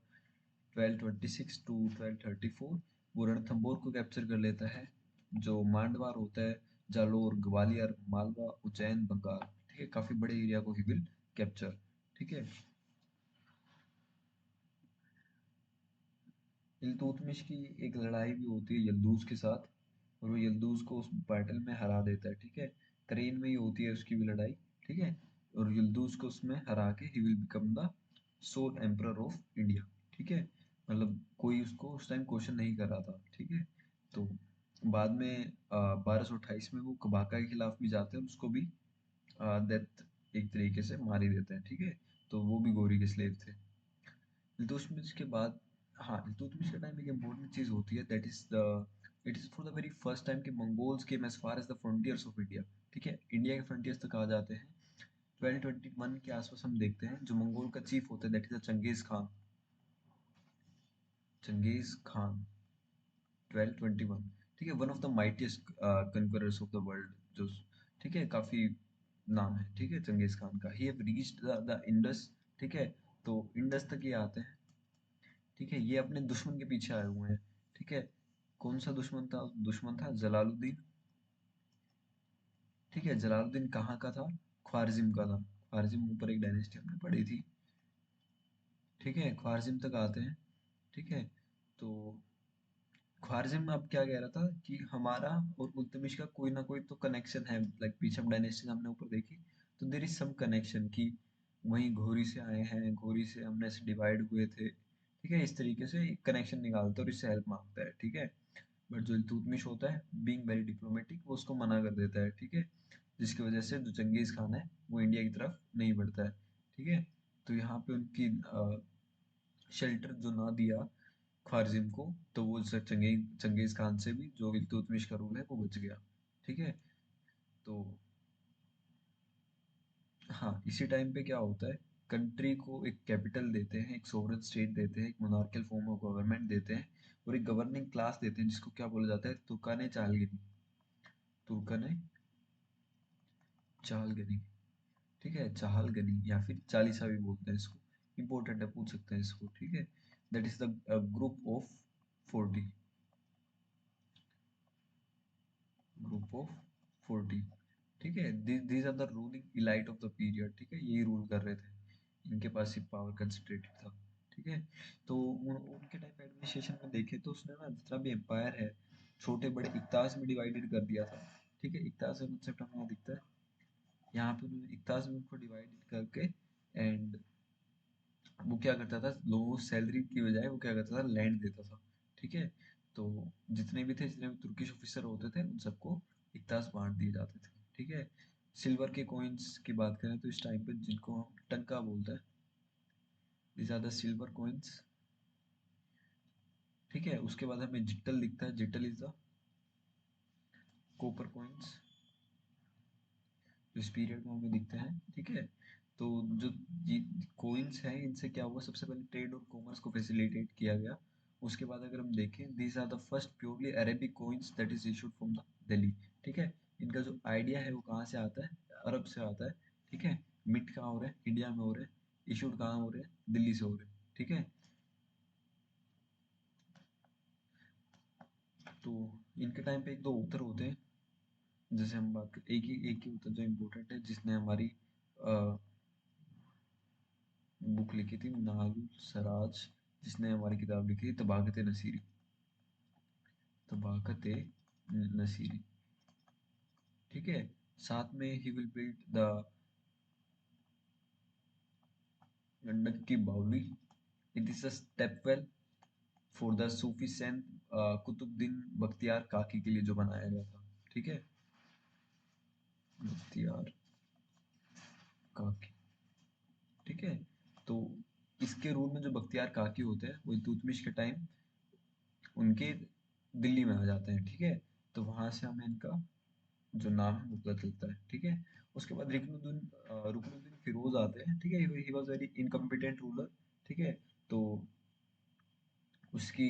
1226 टू 1234। वो रणथंबोर को कैप्चर कर लेता है, जो मांडवार होता है, जालोर, ग्वालियर, मालवा, उज्जैन, बंगाल, ठीक है। काफी बड़े एरिया को ही विल कैप्चर, ठीक है। इल्तुतमिश की एक लड़ाई भी होती है यल्दूज के साथ, और वो यल्दूज को उस बैटल में हरा देता है, ठीक है। तरेन में ही होती है उसकी भी लड़ाई, ठीक है। और यल्दूज को उसमें हरा के he will become the sole emperor of India, ठीक है। मतलब कोई उसको उस टाइम क्वेश्चन नहीं कर रहा था, ठीक है। तो बाद में 1228 में वो कबाका के खिलाफ भी जाते हैं, और उसको भी डेथ एक तरीके से मार ही देते हैं, ठीक है। तो वो भी गोरी के स्लेव थे। इल्तुतमिश के बाद, हाँ, इल्तुतमिश के टाइम एक इम्पोर्टेंट चीज होती है, that is the it is for the very first time कि Mongols came as far as the frontiers of India, ठीक है। इंडिया के फ्रंटियर्स तक आ जाते हैं। 1221 के आसपास हम देखते हैं जो मंगोल का चीफ होता है, that is the Genghis Khan. Genghis Khan 1221, ठीक है, one of the mightiest conquerors of the world, जो, ठीक है, काफी नाम है, ठीक है, चंगेज खान का। He have reached the Indus, ठीक है। तो इंडस तक ये आते हैं, ठीक है। ये अपने दुश्मन के पीछे आए हुए हैं, ठीक है। कौन सा दुश्मन था? दुश्मन था जलालुद्दीन, ठीक है। जलालुद्दीन कहाँ का था? ख्वारिज्म का था। ख्वारिज्म ऊपर एक डायनेस्टी हमने पढ़ी थी, ठीक है। ख्वारिज्म तक आते हैं, ठीक है। तो ख्वारिज्म अब क्या कह रहा था कि हमारा और इल्तुतमिश का कोई ना कोई तो कनेक्शन है, लाइक पीछे हम डायनेस्टी हमने ऊपर देखी, तो देयर इज सम कनेक्शन कि वहीं घोरी से आए हैं, घोरी से हमने से डिवाइड हुए थे, ठीक है। इस तरीके से एक कनेक्शन निकालता है और इससे हेल्प मांगता है, ठीक है। बट जो इल्तुतमिश होता है, बीइंग वेरी डिप्लोमेटिक, वो उसको मना कर देता है, ठीक है। जिसकी वजह से जो चंगेज खान है वो इंडिया की तरफ नहीं बढ़ता है, ठीक है। तो यहाँ पे उनकी शेल्टर जो ना दिया ख्वारिज्म को, तो वो चंगेज चंगेज खान से भी, जो इल्तुतमिश का रूल है, वो बच गया, ठीक है। तो हाँ, इसी टाइम पे क्या होता है, कंट्री को एक कैपिटल देते हैं, एक सोवरेन स्टेट देते हैं, एक मोनार्कियल फॉर्म ऑफ गवर्नमेंट देते हैं, और एक गवर्निंग क्लास देते हैं जिसको क्या बोला जाता है, तुर्काने चालगिरी, तुर्काने चालगनी, ठीक है, चाहलगनी या फिर चालीसा भी बोलते हैं इसको, इंपॉर्टेंट है, पूछ सकते हैं इसको, ठीक है। That is the group of 40, group of 40, ठीक है। These are the ruling elite of the period, ठीक है, यही रूल कर रहे थे, इनके पास सिर्फ पावर कंसंट्रेटेड था, ठीक है। तो उनके टाइप एडमिनिस्ट्रेशन में देखें तो उसने ना जितना भी एम्पायर है छोटे बड़े इक्तास में डिवाइडेड कर दिया था, ठीक है। इक्तास का कंसेप्ट हमें यहाँ दिखता है, यहाँ पे उन्होंने इक्तास में उनको डिवाइडेड करके, एंड वो क्या करता था, लोगों को सैलरी की बजाय वो क्या करता था, लैंड देता था, ठीक है। तो जितने भी थे, जितने भी तुर्किश ऑफिसर होते थे, उन सबको इक्तास बांट दिए जाते थे, ठीक है। सिल्वर के कॉइन्स की बात करें तो इस टाइम पे जिनको हम टंका बोलते हैं, this are the silver coins, ठीक है। उसके बाद हमें जिट्टल दिखता है, jittal is the copper coins, जो इस पीरियड में हमें दिखते हैं, ठीक है। तो जो कोइंस हैं, इनसे क्या हुआ, सबसे पहले ट्रेड और कॉमर्स को फैसिलिटेट किया गया। उसके बाद अगर हम देखें, these are the first purely Arabic coins that is issued from the Delhi, ठीक है। इनका जो आइडिया है वो कहाँ से आता है, अरब से आता है, ठीक है। मिट कहाँ हो रहा है, इंडिया में हो रहा है, इशूड कहाँ हो रहे हैं, दिल्ली से हो रहे हैं, ठीक है। तो इनके टाइम पे एक दो ऑथर होते हैं, जैसे हम बात करें, एक ही ऑथर जो इम्पोर्टेंट है, जिसने हमारी बुक लिखी थी, नाहुल सराज, जिसने हमारी किताब लिखी थी तबाकत नसीरी, तबाकत नसीरी, ठीक है। साथ में he will build the Gandak की baoli, it is a stepwell for the Sufi saint Qutbuddin Bakhtiyar Kaki के लिए जो बनाया गया था, ठीक है, बख्तियार काकी, ठीक है। तो इसके रूल में जो बख्तियार काकी होते हैं वो इल्तुतमिश के टाइम उनके दिल्ली में आ जाते हैं, ठीक है। तो वहां से हमें इनका जो नाम है वो पता चलता है, ठीक है। उसके बाद रुकनुद्दीन फिरोज आते हैं, ठीक है। He was very incompetent ruler, ठीक है। तो उसकी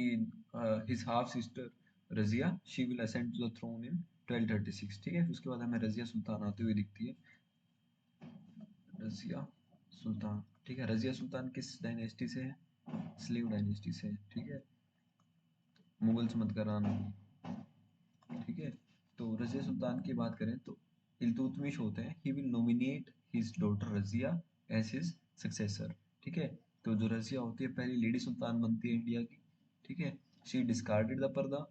his half sister Razia, she will ascend to the throne in 1236, ठीक है। उसके बाद हमें रजिया सुल्तान आती हुई दिखती है, रजिया सुल्तान, ठीक है। रजिया सुल्तान किस डायनेस्टी से है, स्लीव डायनेस्टी से है, ठीक है। मुगल्स मत कराना, ठीक है। तो रजिया सुल्तान की बात करें तो इल्तुतमिश होते हैं, he will nominate his daughter Razia as his successor, ठीक है। तो जो रजिया होती है पहली लेडी सुल्तान बनती है इंडिया की, ठीक है। She discarded the purdah,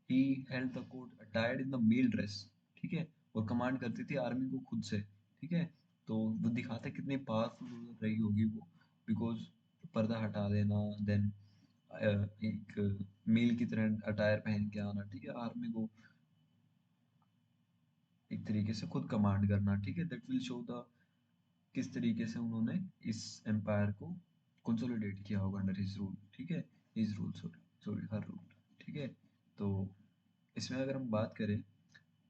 he held the court attired in the male dress, ठीक है। और कमांड करती थी आर्मी को खुद से, ठीक है। तो वो दिखाता है कितनी पावरफुल रही होगी वो, बिकॉज पर्दा हटा देना, देन एक मेल की तरह अटायर पहन के आना, ठीक है, आर्मी को एक तरीके से खुद कमांड करना, ठीक है। दैट विल शो द किस तरीके से उन्होंने इस एम्पायर को कंसोलिडेट किया होगा अंडर हिज रूल, ठीक है, हिज रूल, सॉरी सॉरी हर रूल, ठीक है। तो इसमें अगर हम बात करें,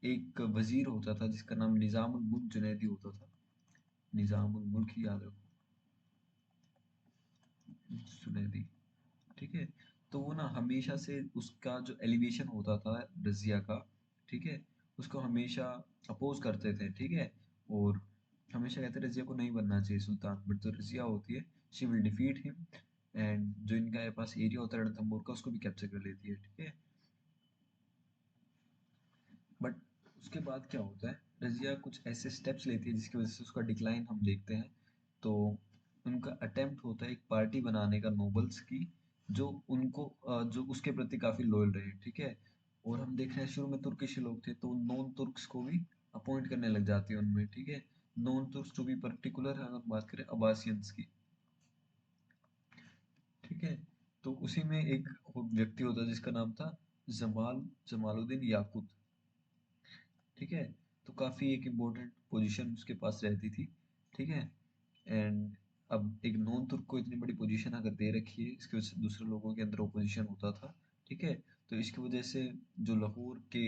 एक वजीर होता था जिसका नाम निजामुल मुल्क जुनैदी होता था, निजामुल मुल्क ही याद रखो, जुनैदी, ठीक है। तो वो ना हमेशा से उसका जो एलिवेशन होता था रजिया का, ठीक है, उसको हमेशा अपोज करते थे, ठीक है। और हमेशा कहते रजिया को नहीं बनना चाहिए सुल्तान, बट जो रजिया होती है she will defeat him, and जो इनका पास एरिया होता है रणथंभौर का उसको भी कैप्चर कर लेती है, ठीक है। बट उसके बाद क्या होता है, रजिया कुछ ऐसे स्टेप्स लेती है जिसकी वजह से उसका डिक्लाइन हम देखते हैं। तो उनका अटेम्प्ट होता है एक पार्टी बनाने का नोबल्स की, जो उनको जो उसके प्रति काफी लॉयल रहे, ठीक है। और हम देख रहे हैं शुरू में तुर्किश लोग थे, तो नॉन तुर्क्स को भी अपॉइंट करने लग जाती है उनमें, ठीक है। Non Turks to be particular, अगर बात करें अब्बासियंस की, ठीक है। तो उसी में एक व्यक्ति होता है जिसका नाम था जमालुद्दीन याकूत, ठीक है। तो काफी एक इम्पोर्टेंट पोजीशन उसके पास रहती थी, ठीक है। एंड अब एक नॉन तुर्क को इतनी बड़ी पोजीशन अगर दे रखी है, इसकी वजह से दूसरे लोगों के अंदर ओपोजिशन होता था, ठीक है। तो इसकी वजह से जो लाहौर के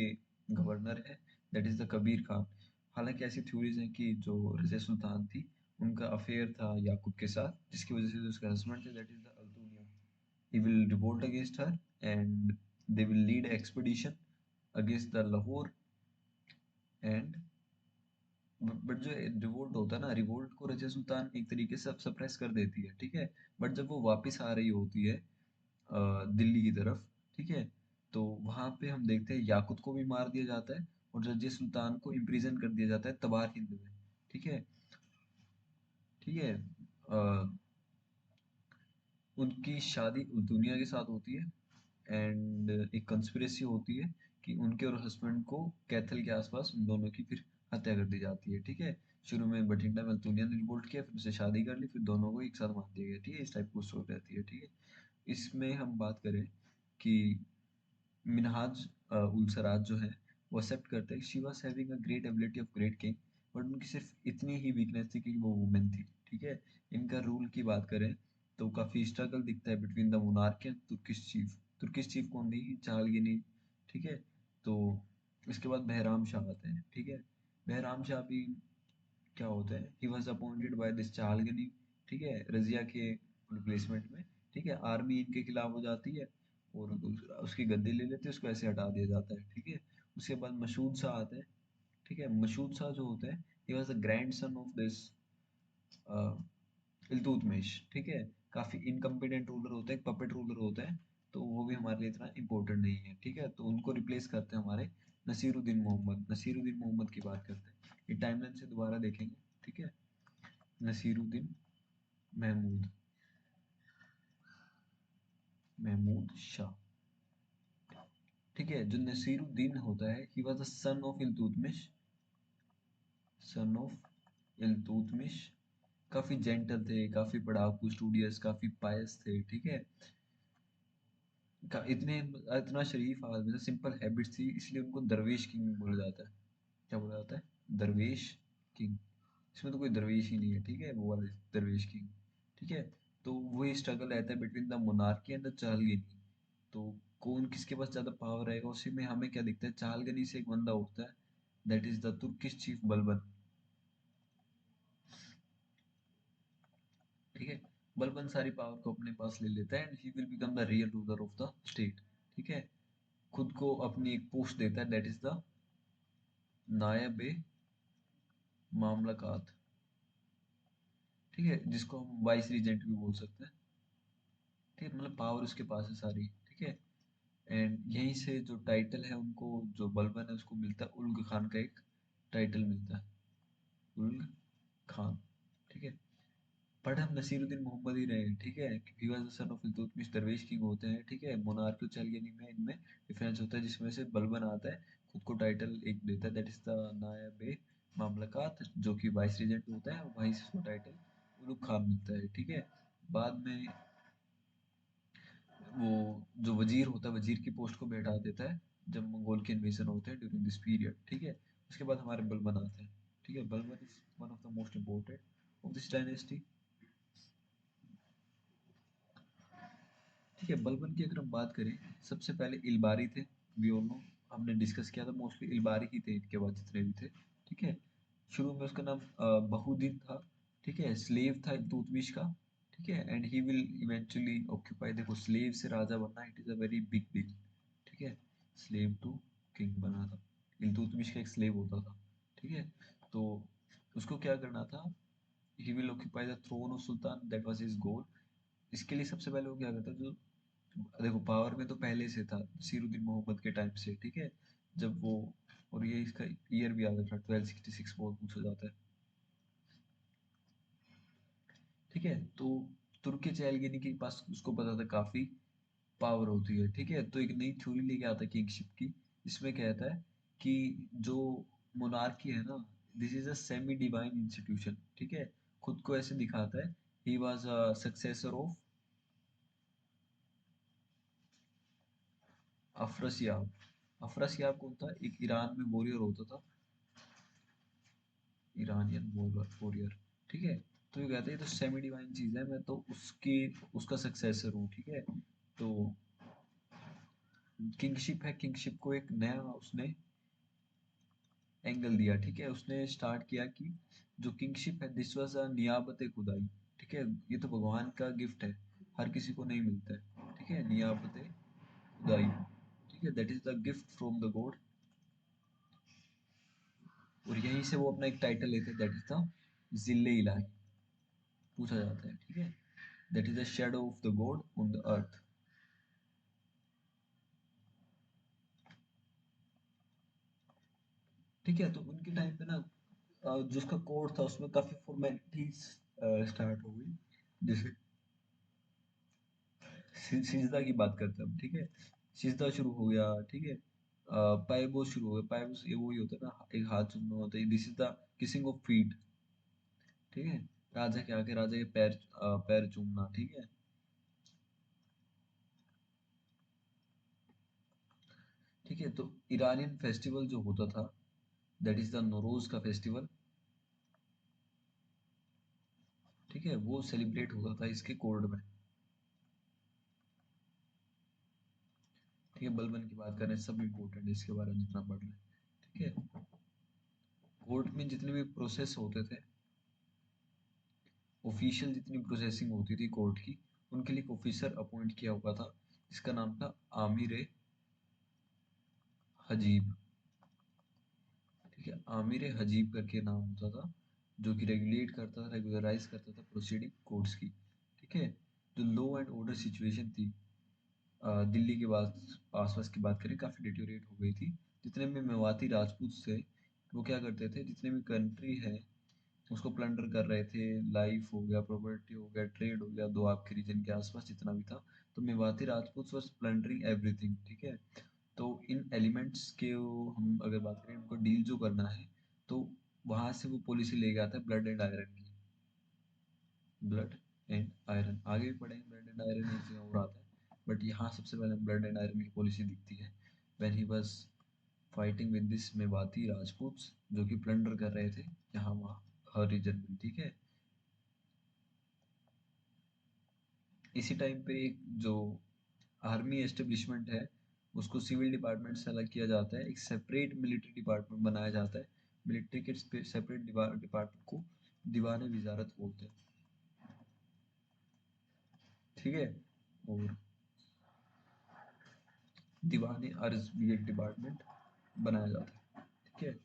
गवर्नर है, that is the Kabir Khan, हालांकि ऐसी थ्योरीज हैं कि जो रज़िया सुल्तान थी उनका अफेयर था याकूब के साथ, जिसकी वजह से जो उसके हस्बैंड थे, that is the Altunia, he will revolt against her and they will lead expedition against the Lahore and but जो रिवोल्ट होता है ना, रिवोल्ट को रजिया सुल्तान एक तरीके से सप्रेस कर देती है, ठीक है। बट जब वो वापस आ रही होती है दिल्ली की तरफ, ठीक है, तो वहां पे हम देखते हैं याकुत को भी मार दिया जाता है और रजिया सुल्तान को इम्प्रिजन कर दिया जाता है तबार हिंद में, ठीक है। ठीक है, उनकी शादी दुनिया के साथ होती है एंड एक कंस्पिरेसी होती है कि उनके और हस्बैंड को कैथल के आसपास उन दोनों की फिर हत्या कर दी जाती है, ठीक है। शुरू में बठिंडा में अल्तुनिया ने रिवोल्ट किया, फिर उसे शादी कर ली, फिर दोनों को एक साथ मार दिया गया, ठीक है। इस टाइप की स्टोरी रहती है, ठीक है। इसमें हम बात करें कि मिनहाज उल सराज जो है वो एक्सेप्ट करते हैं she was having a great ability of great king, but उनकी सिर्फ इतनी ही वीकनेस थी कि वो वुमेन थी, ठीक है। इनका रूल की बात करें तो काफी स्ट्रगल दिखता है between the monarch and Turkish chief. Turkish chief कौन नहीं, चालगिनी, ठीक है। तो इसके बाद बहराम शाह आते हैं, ठीक है। बहराम शाह भी क्या होता है, he was appointed by this Chahalgani, ठीक है, रजिया के रिप्लेसमेंट में, ठीक है। आर्मी इनके खिलाफ हो जाती है और उसकी गद्दी ले लेते हैं, उसको ऐसे हटा दिया जाता है, ठीक है। उसके बाद मशहूद शाह आते हैं, ठीक है। मशहूद शाह जो होते हैं, he was the grand son of this Iltutmish, ठीक है। काफी इनकम्पिटेंट रूलर होते हैं, पपेट रूलर होते हैं, तो वो भी हमारे लिए इतना इम्पोर्टेंट नहीं है, ठीक है। तो उनको रिप्लेस करते हैं हमारे नसीरुद्दीन मोहम्मद। नसीरुद्दीन मोहम्मद की बात करते हैं, ये टाइमलाइन से दोबारा देखेंगे, ठीक है। नसीरुद्दीन महमूद, महमूद शाह, ठीक है। जो नसीरुद्दीन होता है, he was the son of Iltutmish, son of Iltutmish. काफी जेंटल थे, काफी पढ़ाकू, स्टूडियस, काफी पायस थे, ठीक है। इतने इतना शरीफ आदमी था, सिंपल हैबिट्स थी, इसलिए उनको दरवेश किंग बोला जाता है। क्या बोला जाता है, दरवेश किंग। इसमें तो कोई दरवेश ही नहीं है, ठीक है, वो वाले दरवेश किंग, ठीक है। तो वही स्ट्रगल रहता है between the monarchy and the Chahalgani. तो कौन किसके पास ज्यादा पावर रहेगा, उसी में हमें क्या दिखता है, चाहलगनी से एक बंदा होता है, that is the Turkish chief Balban, ठीक है। बलबन सारी पावर को अपने पास ले लेता है and he will become the real ruler of the state, ठीक है। खुद को अपनी एक पोस्ट देता है, दैट इज द नायब ए मामलकात, ठीक है, जिसको हम वाइस रीजेंट भी बोल सकते हैं, ठीक है। मतलब पावर उसके पास है सारी, ठीक है। एंड यहीं से जो टाइटल है उनको, जो बलबन है उसको मिलता है, उल्ग खान का एक टाइटल मिलता है, उल्ग खान, ठीक है। बट हम नसीरुद्दीन मोहम्मद ही रहे हैं, ठीक है। He was the son of Iltutmish, दरवेश किंग होते हैं, ठीक है। मोनार्क चलगनी में इनमें डिफरेंस होता है, जिसमें से बलबन आता है, खुद को टाइटल एक देता है, दैट इज द नायब ए मामलकात, जो कि वाइस रीजेंट होता है, वहीं से उसको टाइटल उलुग खान मिलता है, ठीक है। बाद में वो जो वजीर होता है, वजीर की पोस्ट को बैठा देता है जब मंगोल के इन्वेजन होते हैं ड्यूरिंग दिस पीरियड, ठीक है। उसके बाद हमारे बलबन आते हैं, ठीक है। Balban is one of the most important of this dynasty, ठीक है। बलबन की अगर हम बात करें, सबसे पहले इलबारी थे, वी ऑल नो, हमने डिस्कस किया था, मोस्टली इलबारी ही थे इनके बाद जितने भी थे, ठीक है। शुरू में उसका नाम बहुदीन था, ठीक है, स्लेव था इल्तुतमिश का, ठीक है। And he will eventually occupy, देखो स्लेव से राजा बनना, it is a very big deal, ठीक है। स्लेव टू किंग बना था, इल्तुतमिश का एक स्लेव होता था, ठीक है। तो उसको क्या करना था, he will occupy the throne of sultan, that was his goal. इसके लिए सबसे पहले वो क्या करता, जो देखो पावर में तो पहले से था नसीरुद्दीन मोहम्मद के टाइम से, ठीक है, जब वो, और ये इसका ईयर भी आता था 1266 बहुत पूछा जाता है, ठीक है। तो तुर्की चैलगेनी के पास उसको पता था काफी पावर होती है, ठीक है। तो एक नई थ्योरी लेके आता है किंगशिप की, इसमें कहता है कि जो मोनार्की है ना, this is a semi divine institution, ठीक है। खुद को ऐसे दिखाता है, he was a successor of Afrasiyab. Afrasiyab कौन था, एक ईरान में वॉरियर होता था, ईरानियन वॉरियर, ठीक है। तो ये कहते हैं तो सेमी डिवाइन चीज है, मैं तो उसकी उसका सक्सेसर हूँ, ठीक है। तो किंगशिप है, किंगशिप को एक नया उसने एंगल दिया, ठीक है। उसने स्टार्ट किया कि जो किंगशिप है दिस वाज अ नियाबत खुदाई, ठीक है, ये तो भगवान का गिफ्ट है, हर किसी को नहीं मिलता है, ठीक है, नियाबत खुदाई, ठीक है, that is the gift from the God. और यहीं से वो अपना एक टाइटल लेते हैं, दैट इज द जिल्ले इलाही, पूछा जाता है, ठीक है, that is the shadow of the God on the earth. ठीक है, तो उनके टाइम पे ना जो उसका कोर्ट था उसमें काफी फॉर्मेलिटीज स्टार्ट हो गई, जैसे सिजदा की बात करते हैं हम, ठीक है, सिजदा शुरू हो गया, ठीक है, पायबो शुरू हो गया, पायबो ये वही होता है ना, एक हाथ चूमना होता है, this is the kissing of feet, ठीक है, राजा के आके राजा के पैर पैर चूमना, ठीक है, ठीक है, तो ईरानियन फेस्टिवल जो होता था दैट इज द नोरोज का फेस्टिवल, ठीक है, वो सेलिब्रेट होता था इसके कोर्ट में, ठीक है, बलबन की बात करें सब इम्पोर्टेंट है इसके बारे में जितना पढ़ रहे हैं, ठीक है, कोर्ट में जितने भी प्रोसेस होते थे, ऑफिशियल जितनी प्रोसेसिंग होती थी कोर्ट की, उनके लिए एक ऑफिसर अपॉइंट किया हुआ था जिसका नाम था आमिर हजीब, ठीक है, आमिर हजीब करके नाम होता था, जो कि रेगुलेट करता था, रेगुलराइज करता था प्रोसीडिंग कोर्ट्स की, ठीक है, जो लॉ एंड ऑर्डर सिचुएशन थी दिल्ली के बाद आसपास की बात करें काफ़ी डिटोरेट हो गई थी, जितने भी मेवाती राजपूत थे वो क्या करते थे, जितने भी कंट्री है उसको प्लंडर कर रहे थे, लाइफ हो गया, प्रॉपर्टी हो गया, ट्रेड हो गया, दो आपके रीजन के आसपास जितना भी था, तो Mewati Rajput was plundering everything, ठीक है, तो इन एलिमेंट्स के हम अगर बात करें उनको डील जो करना है, तो वहां से वो पॉलिसी ले गया था ब्लड एंड आयरन की, ब्लड एंड आयरन आगे भी पढ़ेंगे, ब्लड एंड आयरन एक जगह और आता है, बट यहाँ सबसे पहले ब्लड एंड आयरन की पॉलिसी दिखती है when he was fighting with this Mewati Rajputs जो कि प्लंडर कर रहे थे यहाँ वहाँ हर रीजन में, ठीक है, इसी टाइम पे एक जो आर्मी एस्टेब्लिशमेंट है उसको सिविल डिपार्टमेंट से अलग किया जाता है, एक सेपरेट मिलिट्री डिपार्टमेंट बनाया जाता है, मिलिट्री के सेपरेट डिपार्टमेंट को दीवाने वजारत बोलते हैं, ठीक है, और दीवाने अर्ज भी एक डिपार्टमेंट बनाया जाता है, ठीक है,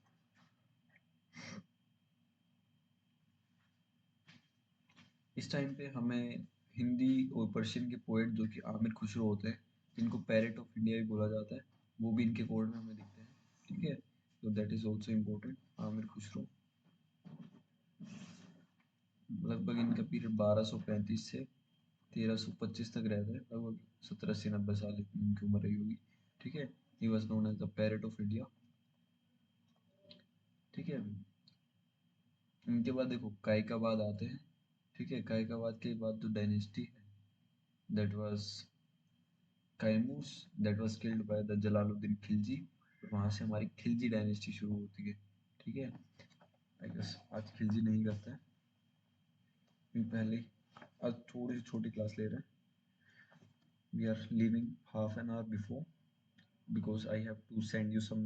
इस टाइम पे हमें हिंदी और पर्शियन के पोएट जो कि आमिर खुसरो होते हैं, जिनको पैरेट ऑफ इंडिया भी बोला जाता है, वो भी इनके कोड में हमें दिखते हैं, ठीक है, तो that is also important, Aamir Khusro, लगभग इनका पीरियड 1235 से 1325 तक रहता है, लगभग 70 80 90 साल इनकी उम्र रही होगी, ठीक है, he was known as the parrot of India, ठीक है, इनके बाद देखो कायकाबाद आते हैं, ठीक है, कायकाबाद के बाद जो डायनेस्टी है that was Kayumars, that was killed by the Jalaluddin Khilji, वहां से हमारी खिलजी डायनेस्टी शुरू होती है, ठीक है, आई गेस आज खिलजी नहीं करता है, पहले आज थोड़ी सी छोटी क्लास ले रहे हैं, we are leaving half an hour before because I have to send you some